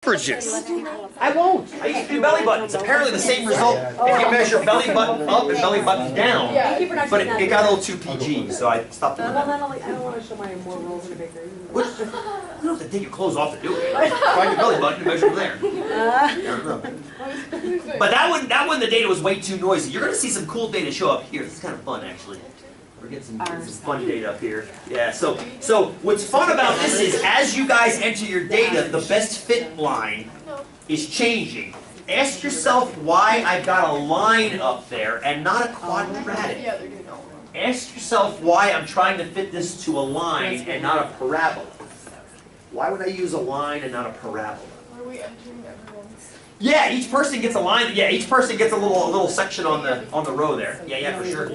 averages. I won't. I used to do belly buttons. Apparently the same result if you measure belly button up and belly button down. But it got a little too PG, so I stopped doing that. I don't want to show my more rolls in a bakery. You don't have to take your clothes off to do it. Find your belly button and measure from there. But that one the data was way too noisy. You're going to see some cool data show up here. This is kind of fun, actually. We're getting some fun data up here. Yeah, so what's fun about this is as you guys enter your data, the best fit line is changing. Ask yourself why I've got a line up there and not a quadratic. Ask yourself why I'm trying to fit this to a line and not a parabola. Why would I use a line and not a parabola? Are we entering everyone's? Yeah, each person gets a line. Yeah, each person gets a little section on the row there. Yeah, for sure.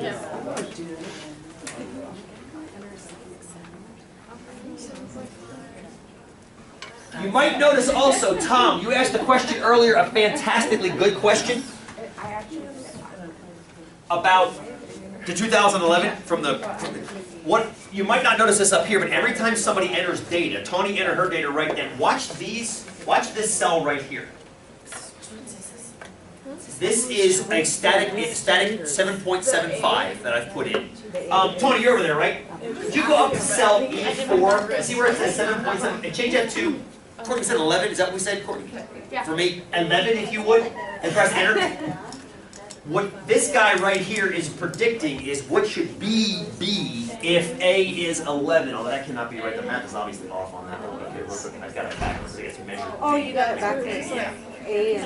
You might notice also, Tom, you asked a question earlier, a fantastically good question about the 2011 what you might not notice this up here, but every time somebody enters data, Tony entered her data right then. Watch this cell right here. This is a static 7.75 that I've put in. Tony, you're over there, right? Could you go up to cell E4? See where it says 7.7 and change that to. Courtney said 11, is that what we said, Courtney? Yeah. For me, 11 if you would, and press enter. What this guy right here is predicting is what should B be if A is 11. Although that cannot be right, the math is obviously off on that one. Okay, I've got it backwards, so it's measured B. Oh, you got it backwards. Yeah. A.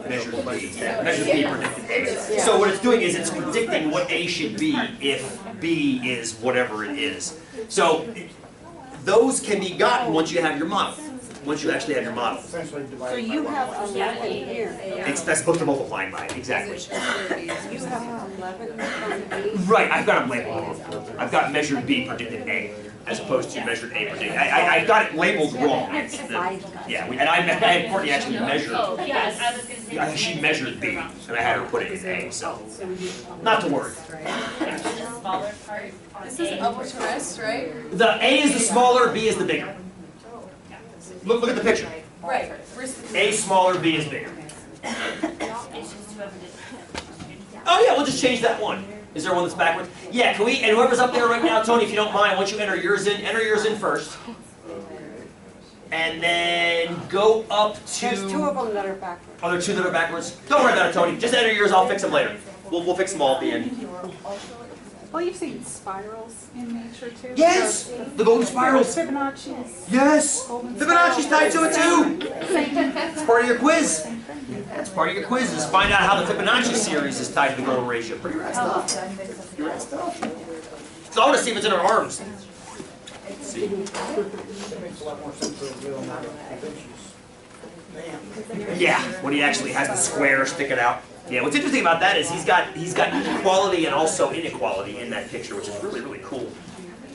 Measured B. Measured B predicted. So what it's doing is it's predicting what A should be if B is whatever it is. So those can be gotten once you have your model. Once you actually have your model. So you have 11 here. That's supposed to multiply by, exactly. You have 11 from A. Right, I've got them labeled wrong. I've got measured B predicted A, as opposed to measured A predicted. I've got it labeled wrong. Yeah, and I had Courtny actually measured. She measured B, and I had her put it in A, so not to worry. This is upper to rest, right? The A is the smaller, B is the bigger. Look at the picture. Right. A smaller, B is bigger. Oh yeah, we'll just change that one. Is there one that's backwards? Yeah, can we, and whoever's up there right now, Tony, if you don't mind, once you enter yours in first. And then go up to... There's 2 of them that are backwards. Oh, there are 2 that are backwards? Don't worry about it, Tony. Just enter yours, I'll fix them later. We'll fix them all at the end. Well, you've seen spirals in nature too. Yes! The golden spirals. Fibonacci's. Yes! Fibonacci's tied to it too! It's part of your quiz. That's part of your quiz, is find out how the Fibonacci series is tied to the golden ratio. Pretty rad stuff. Pretty rad stuff. So I want to see if it's in our arms. Let's see. Yeah, when he actually has the square sticking out. Yeah, what's interesting about that is he's got equality and also inequality in that picture, which is really, really cool.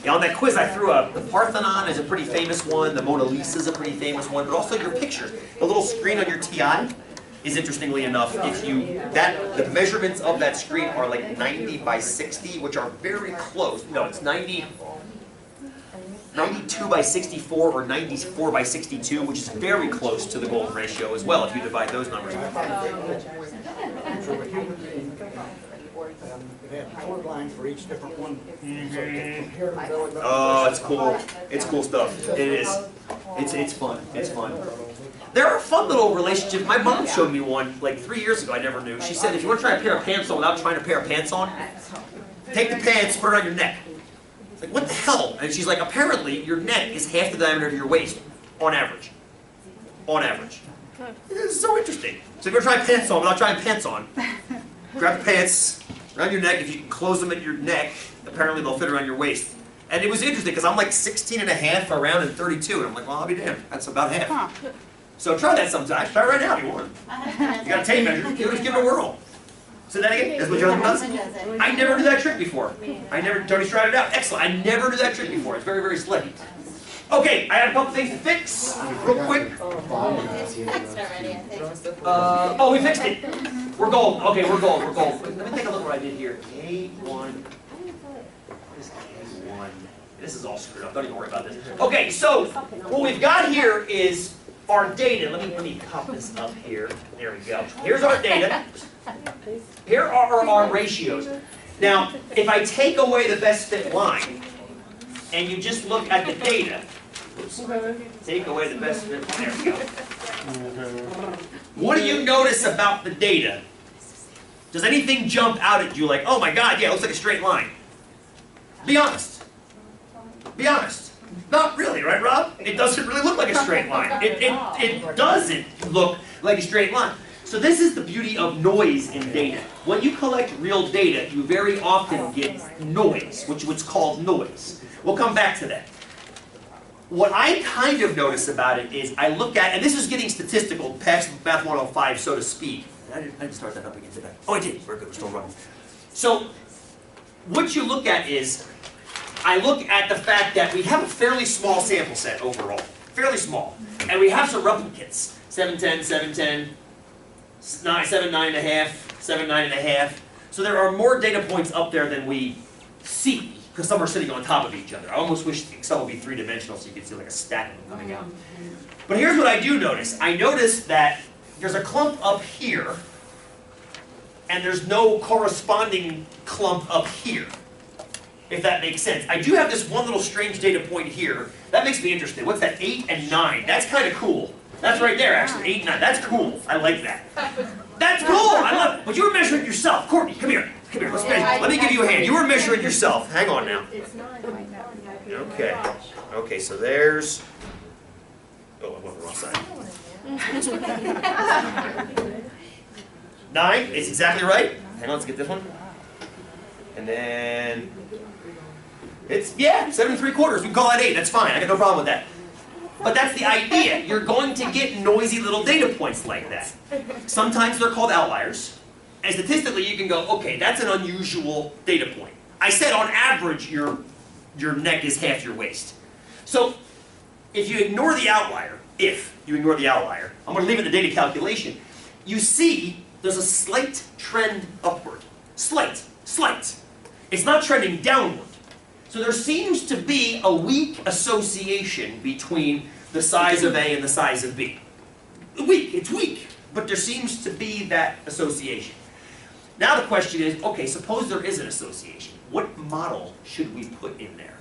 Yeah, on that quiz I threw up, the Parthenon is a pretty famous one, the Mona Lisa is a pretty famous one, but also your picture. The little screen on your TI is, interestingly enough, the measurements of that screen are like 90 by 60, which are very close. No, it's 92 by 64 or 94 by 62, which is very close to the golden ratio as well, if you divide those numbers. They have colored lines for each different one. Oh, it's cool. It's cool stuff. It is. It's fun. It's fun. There are fun little relationships. My mom showed me one like 3 years ago. I never knew. She said if you want to try a pair of pants on without trying a pair of pants on, take the pants, put it on your neck. Like, what the hell? And she's like, apparently your neck is half the diameter of your waist, on average. On average. This is so interesting. So if you're trying pants on without trying pants on, grab the pants around your neck. If you can close them at your neck, apparently they'll fit around your waist. And it was interesting because I'm like 16 and a half around and 32. And I'm like, well, I'll be damned. That's about half. So try that sometime. Try it right now if you want. You got a tape measure. Just give it a whirl. So that again, that's what Jonathan does. I never did that trick before. Tony's tried it out. Excellent. I never did that trick before. It's very, very slick. Okay, I have a couple things to fix, real quick. It's fixed already, I think. Oh, we fixed it. We're gold. Okay, we're gold. We're gold. Let me take a look what I did here. A1. What is A1? This is all screwed up. Don't even worry about this. Okay, so what we've got here is our data, let me pop this up here. There we go. Here's our data. Here are our ratios. Now, if I take away the best fit line, and you just look at the data, oops, take away the best fit, there we go. What do you notice about the data? Does anything jump out at you like, oh my God, yeah, it looks like a straight line? Be honest. Be honest. Not really, right, Rob? It doesn't really look like a straight line. It doesn't look like a straight line. So this is the beauty of noise in data. When you collect real data, you very often get noise, which is called noise. We'll come back to that. What I kind of notice about it is I look at, and this is getting statistical, past Math 105, so to speak. I didn't start that up again, did I? Oh, I did. We're good. We're still running. So what you look at is, I look at the fact that we have a fairly small sample set overall. Fairly small. And we have some replicates. 710, 710, 7, 9.5, 7, 9.5. So there are more data points up there than we see, because some are sitting on top of each other. I almost wish Excel would be three-dimensional so you could see like a stack of them coming out. But here's what I do notice. I notice that there's a clump up here, and there's no corresponding clump up here, if that makes sense. I do have this one little strange data point here. That makes me interested. What's that? 8 and 9. That's kind of cool. That's right there, actually. 8 and 9. That's cool. I like that. That's cool. I love it. But you were measuring yourself. Courtney, come here. Come here. Let's measure. Let me give you a hand. You were measuring yourself. Hang on now. Okay. Okay, so there's... Oh, I went the wrong side. 9 is exactly right. Hang on, let's get this one. And then... It's, yeah, 7 3/4. We can call that 8. That's fine. I got no problem with that. But that's the idea. You're going to get noisy little data points like that. Sometimes they're called outliers. And statistically, you can go, okay, that's an unusual data point. I said on average, your neck is half your waist. So if you ignore the outlier, I'm going to leave it in the data calculation, you see there's a slight trend upward. Slight. It's not trending downward. So there seems to be a weak association between the size of A and the size of B. It's weak, but there seems to be that association. Now the question is, okay, suppose there is an association. What model should we put in there?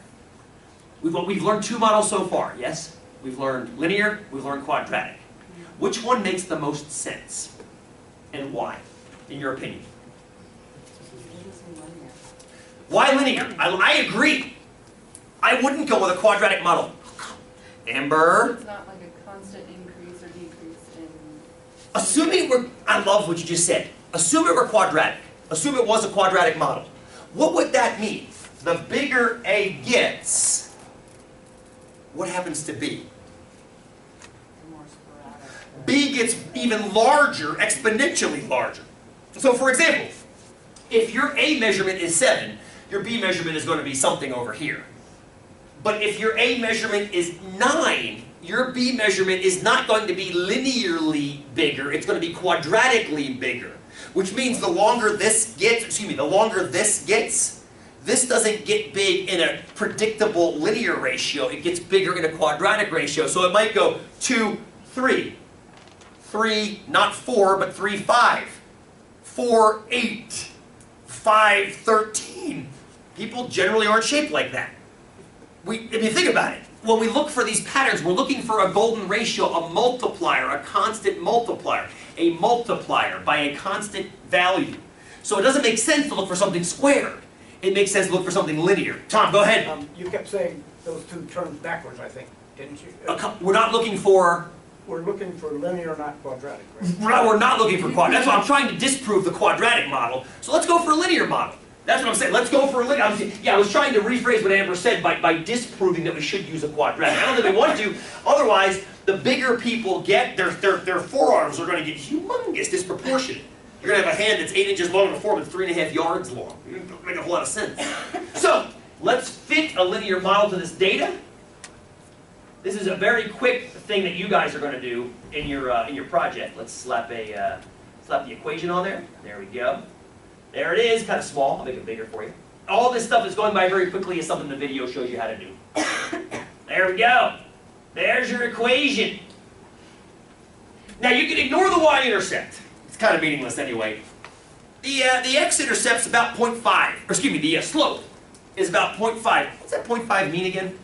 We've learned 2 models so far, yes? We've learned linear, we've learned quadratic. Which one makes the most sense? And why, in your opinion? Why linear? I agree. I wouldn't go with a quadratic model. Amber? It's not like a constant increase or decrease in... Assuming I love what you just said. Assume it were quadratic. Assume it was a quadratic model. What would that mean? The bigger A gets, what happens to B? More sporadic. B gets even larger, exponentially larger. So for example, if your A measurement is 7, your B measurement is going to be something over here. But if your A measurement is 9, your B measurement is not going to be linearly bigger, it's going to be quadratically bigger. Which means the longer this gets, this doesn't get big in a predictable linear ratio, it gets bigger in a quadratic ratio. So it might go 2, 3, 3, not 4, but 3, 5, 4, 8, 5, 13. People generally aren't shaped like that. If you think about it, when we look for these patterns, we're looking for a golden ratio, a multiplier, a constant multiplier, a multiplier by a constant value. So it doesn't make sense to look for something squared. It makes sense to look for something linear. Tom, go ahead. You kept saying those 2 terms backwards, I think, didn't you? We're not looking for... We're looking for linear, not quadratic, right? We're not looking for quadratic. That's why I'm trying to disprove the quadratic model. So let's go for a linear model. That's what I'm saying. Let's go for a linear. I was trying to rephrase what Amber said by disproving that we should use a quadratic. I don't think we want to. Otherwise, the bigger people get, their forearms are going to get humongous, disproportionate. You're going to have a hand that's 8 inches long and a forearm that's 3.5 yards long. It doesn't make a whole lot of sense. So, let's fit a linear model to this data. This is a very quick thing that you guys are going to do in your project. Let's slap the equation on there. There we go. There it is, kind of small. I'll make it bigger for you. All this stuff is going by very quickly is something the video shows you how to do. There we go. There's your equation. Now you can ignore the y-intercept. It's kind of meaningless anyway. The x-intercept's about 0.5, or excuse me, the slope is about 0.5. What's that 0.5 mean again?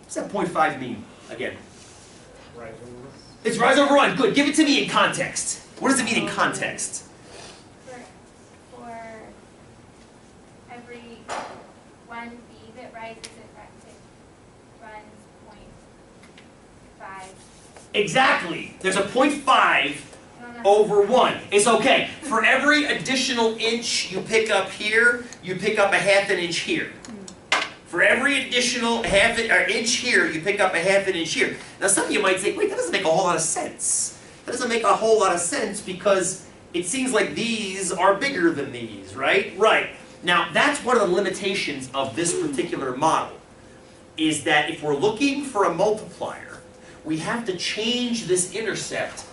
What's that 0.5 mean again? Rise over. It's rise over run. Good. Give it to me in context. What does it mean in context? For every 1 b that rises, it runs 0.5. Exactly. There's a 0.5 over 1. It's okay. For every additional inch you pick up here, you pick up a half an inch here. For every additional inch here, you pick up a half an inch here. Now some of you might say, wait, that doesn't make a whole lot of sense. That doesn't make a whole lot of sense because it seems like these are bigger than these, right? Right. Now that's one of the limitations of this particular model, is that if we're looking for a multiplier, we have to change this intercept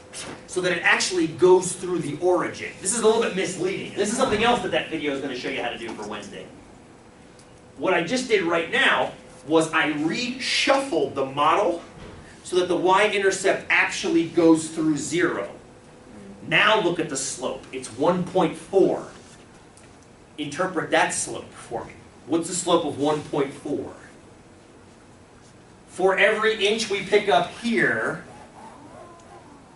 so that it actually goes through the origin. This is a little bit misleading. This is something else that that video is going to show you how to do for Wednesday. What I just did right now was I reshuffled the model so that the y-intercept actually goes through 0. Now look at the slope. It's 1.4. Interpret that slope for me. What's the slope of 1.4? For every inch we pick up here,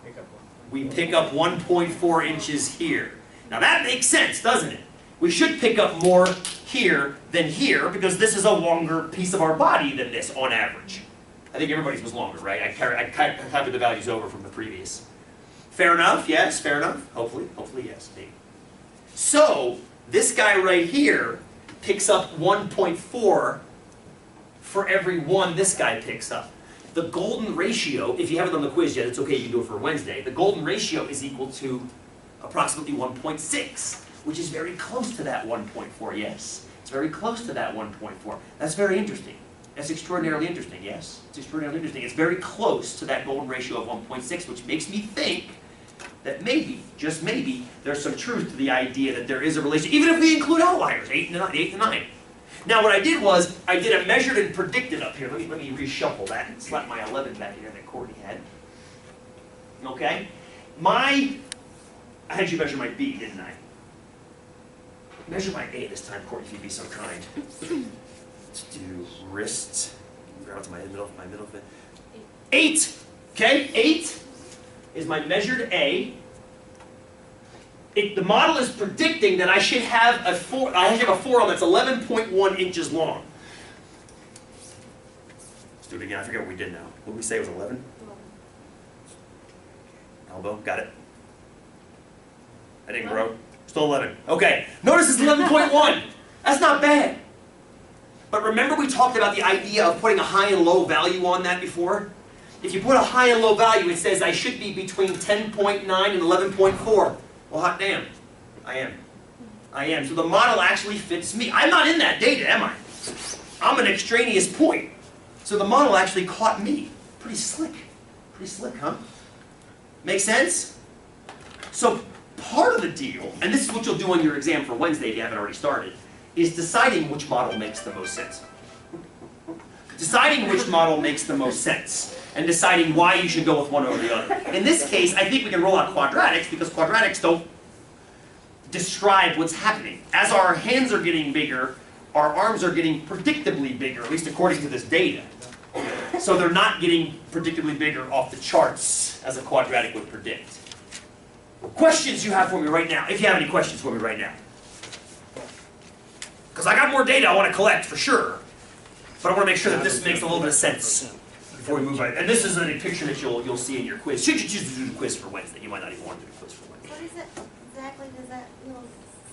Pick up one. we pick up 1.4 inches here. Now that makes sense, doesn't it? We should pick up more here than here because this is a longer piece of our body than this on average. I think everybody's was longer, right? I copied the values over from the previous. Fair enough? Yes, fair enough? Hopefully, yes, maybe. So, this guy right here picks up 1.4 for every 1 this guy picks up. The golden ratio, if you haven't done the quiz yet, it's okay, you can do it for Wednesday. The golden ratio is equal to approximately 1.6. Which is very close to that 1.4, yes? It's very close to that 1.4. That's very interesting. That's extraordinarily interesting, yes? It's extraordinarily interesting. It's very close to that golden ratio of 1.6, which makes me think that maybe, just maybe, there's some truth to the idea that there is a relation, even if we include outliers, 8 to 9. Now what I did was, I did a measured and predicted up here. Let me reshuffle that and slap my 11 back in there that Courtney had. Okay? I had you measure my B, didn't I? Measure my A this time, Courtney, if you'd be so kind. Let's do wrists. Grab it to my middle fit. 8! Okay, 8 is my measured A. The model is predicting that I should have a forearm that's 11.1 inches long. Let's do it again. I forget what we did now. What did we say it was 11? Elbow, got it. I didn't grow. Still 11. Okay. Notice it's 11.1. That's not bad. But remember we talked about the idea of putting a high and low value on that before? If you put a high and low value, it says I should be between 10.9 and 11.4. Well, hot damn. I am. So the model actually fits me. I'm not in that data, am I? I'm an extraneous point. So the model actually caught me. Pretty slick. Pretty slick, huh? Make sense? So part of the deal, and this is what you'll do on your exam for Wednesday if you haven't already started, is deciding which model makes the most sense. Deciding which model makes the most sense, and deciding why you should go with one over the other. In this case, I think we can roll out quadratics, because quadratics don't describe what's happening. As our hands are getting bigger, our arms are getting predictably bigger, at least according to this data. So they're not getting predictably bigger off the charts, as a quadratic would predict. Questions you have for me right now, if you have any questions for me right now. Because I got more data I want to collect, for sure. But I want to make sure that this makes a little bit of sense before we move on. And this is a picture that you'll see in your quiz. Should you choose to do the quiz for Wednesday? You might not even want to do the quiz for Wednesday. What is it exactly, does that little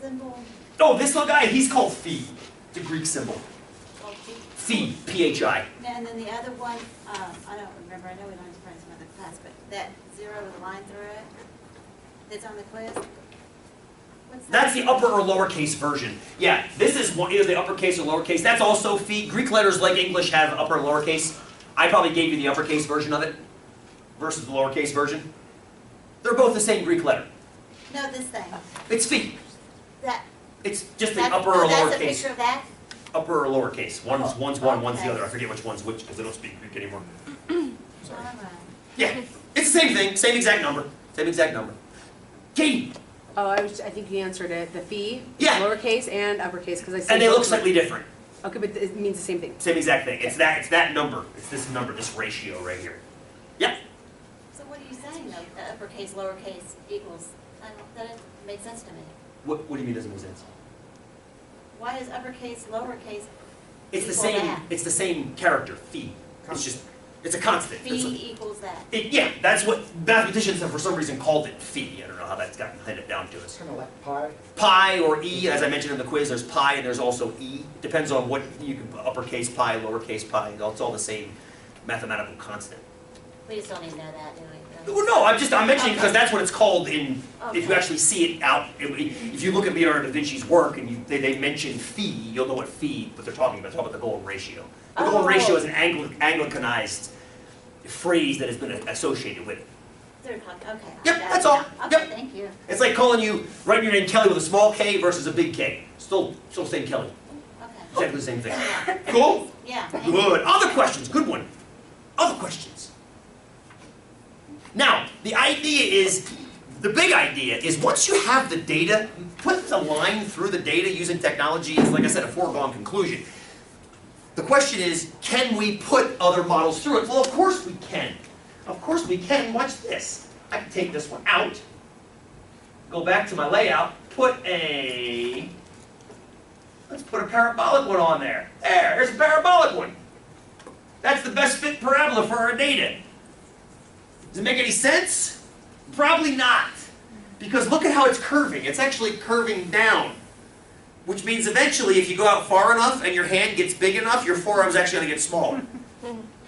symbol, Oh, this little guy, he's called phi. It's a Greek symbol. well, Phi, P-H-I. and then the other one, I don't remember, I know we learned it from some other class, but that 0 with a line through it, that's on the quiz? What's that? That's the upper or lowercase version. Yeah, this is one, either the uppercase or lowercase. That's also phi. Greek letters like English have upper and lowercase. I probably gave you the uppercase version of it versus the lowercase version. They're both the same Greek letter. No, this thing, It's phi. that, It's just the that, upper or oh, that's a lowercase. picture of that? Upper or lowercase. One's Oh, one, one's the okay. other. I forget which one's which because they don't speak Greek anymore. All right. Yeah. It's the same thing, same exact number, same exact number. Katie, Oh, I think you answered it. The fee, Yeah. lowercase and uppercase, because I see. and they both look of them. slightly different. Okay, but it means the same thing. Same exact thing. It's that number. It's this number, this ratio right here. Yep. So what are you saying though, the uppercase, lowercase equals, that doesn't make sense to me. What do you mean doesn't make sense? Why is uppercase, lowercase It's the equal same. that? It's the same character. Phi. It's just. It's a constant. It's a- Fee equals that? yeah, that's what mathematicians have for some reason called it phi. I don't know how that's gotten handed down to us. Kind of like pi. Pi or e, as I mentioned in the quiz, there's pi and there's also e. Depends on what you can put, uppercase pi, lowercase pi. It's all the same mathematical constant. We just don't even know that, do we? Well, no, I'm mentioning because that's what it's called in. If you Okay. actually see it out, if you look at Leonardo da Vinci's work and they mention phi, you'll know what they're talking about. They're talking about the golden ratio. The golden Oh. ratio is an Anglicanized phrase that has been associated with it. They're talking, okay. I Yep, got that's it all. now. Okay, Yep. thank you. It's like calling you, writing your name Kelly with a small K versus a big K. Still saying Kelly. Okay. Exactly the same thing. Yeah. Cool? Yeah. thank you. Good. Other questions. Good one. Other questions. Now, the big idea is once you have the data, put the line through the data using technology is, like I said, a foregone conclusion. The question is, can we put other models through it? Well, of course we can. Of course we can. Watch this. I can take this one out, go back to my layout, let's put a parabolic one on there. There's a parabolic one. That's the best fit parabola for our data. Does it make any sense? Probably not. Because look at how it's curving. It's actually curving down. Which means eventually, if you go out far enough and your hand gets big enough, your forearm's actually going to get smaller.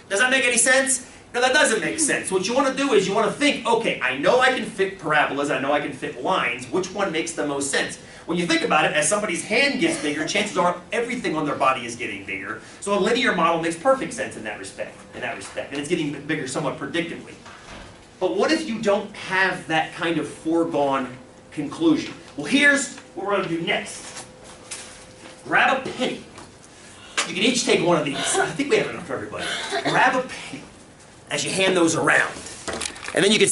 Does that make any sense? No, that doesn't make sense. What you want to do is you want to think, okay, I know I can fit parabolas, I know I can fit lines. Which one makes the most sense? When you think about it, as somebody's hand gets bigger, chances are everything on their body is getting bigger. So a linear model makes perfect sense in that respect. And it's getting bigger somewhat predictably. But what if you don't have that kind of foregone conclusion? Well, here's what we're going to do next. Grab a penny. You can each take one of these. I think we have enough for everybody. Grab a penny as you hand those around. And then you can